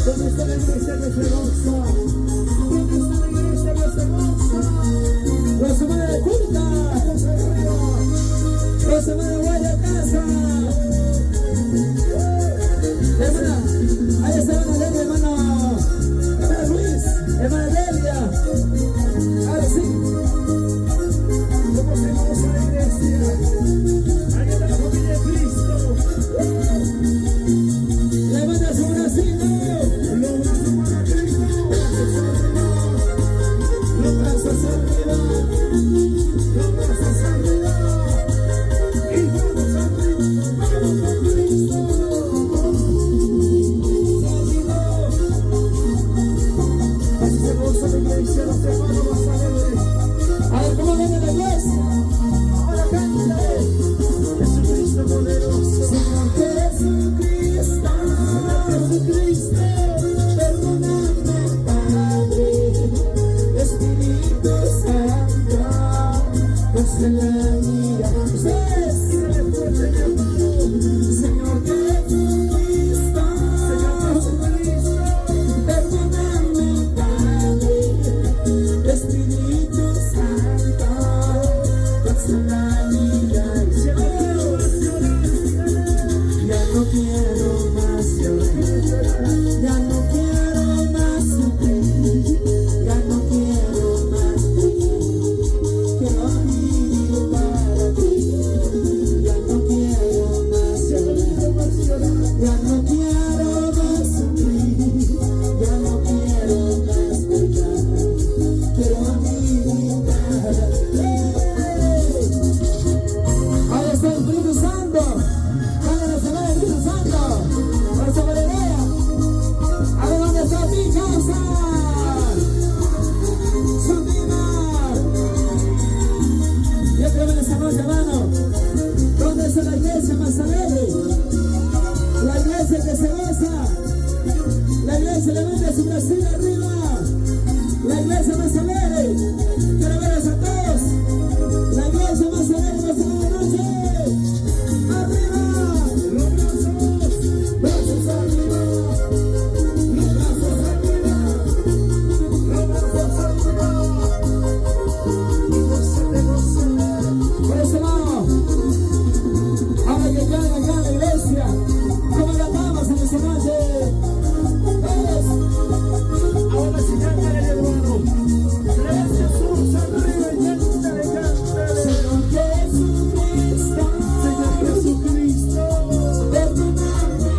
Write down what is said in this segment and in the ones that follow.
¿Dónde está la iglesia que se goza? ¿Dónde está la iglesia que se goza? La semana de culta, la semana de guaya casa. Hermana, ahí está hermana Delia, hermana Luis, hermana Delia. Ahora sí. ¿Cómo se goza la iglesia? Ahí está la familia de Cristo. Levanta su bracito. Los brazos arriba. Los brazos arriba. Y vamos arriba. Vamos con Cristo. Así se goza la iglesia, los hermanos vas a ver. A ver cómo viene la iglesia. Ahora cántale. Jesucristo poderoso. Señor Jesucristo. Jesucristo. Perdóname, Padre. Espíritu Santo. Consuela mi vida. Ustedes. Señor Jesucristo. Señor Jesucristo. Perdóname, Padre. Espíritu Santo. Consuela mi vida. Ya no quiero más llorar, ya no quiero más sufrir, ya no quiero más vivir, quiero vivir para ti. Ya no quiero más llorar, ya no quiero más sufrir, ya no quiero más pecar, quiero vivir para ti. Ahí está el Espíritu Santo. A ver dónde está mi casa. Sundina. Y otra vez esta noche, hermano. ¿Dónde está la iglesia más alegre? La iglesia que se goza. La iglesia levanta su bracito arriba. La iglesia más alegre. Quiero verlos a todos. La iglesia más alegre esta noche. Arriba. Brazos arriba, los brazos arriba, los brazos arriba. Y goza de goza. Por eso vamos. Ahora que caiga acá la iglesia, como la amamos en esta noche. Todos. Ahora sí cántale, hermano. Iglesia Jesús arriba y cántale. Señor Jesucristo. Señor Jesucristo. Perdóname,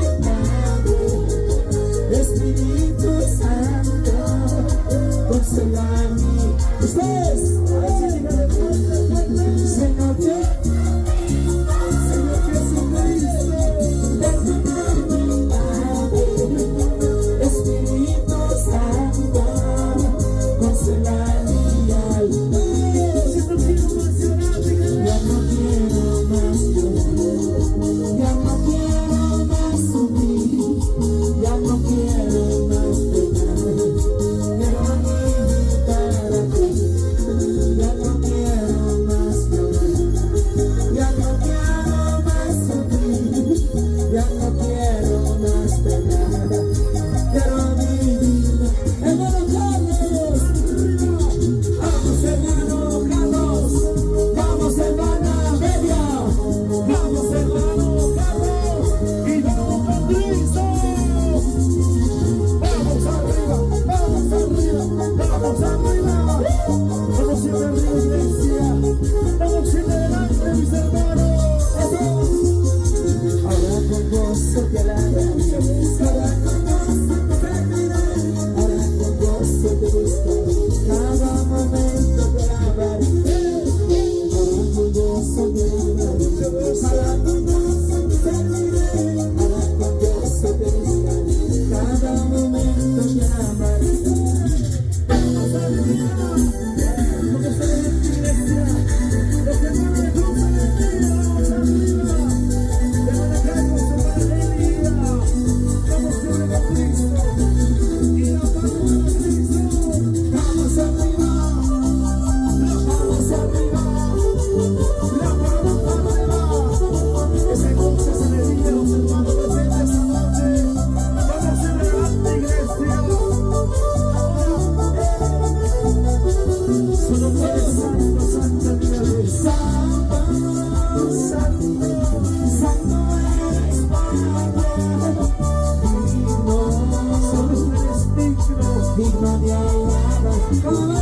Espíritu Santo, consuela mi. Ustedes, Señor Jesucristo, perdóname, Espíritu Santo, consuela mi alma. Ya no quiero más llorar, ya no quiero más sufrir, ya no quiero más pecar, quiero vivir para ti. Ya no quiero más llorar, ya no quiero más sufrir, ya no quiero más pecar, quiero vivir. Hermano Carlos, vamos hermano Carlos, vamos hermana Media, vamos hermano Carlos, y vamos con Cristo. Vamos arriba, vamos arriba, vamos arriba. Vamos siempre arriba, iglesia. Vamos siempre adelante, mis hermanos. Ahora con gozo te alabaré, ahora con gozo te serviré, ahora con gozo te buscaré, cada momento te alabaré. Ahora con gozo te alabaré, ahora con gozo te serviré, ahora con gozo te buscaré, cada momento te alabaré. Vamos arriba, porque soy en tu iglesia, los hermanos de Cruz en el cielo, vamos arriba. Hermana Carlos, hermana Delia, digno de alabanza.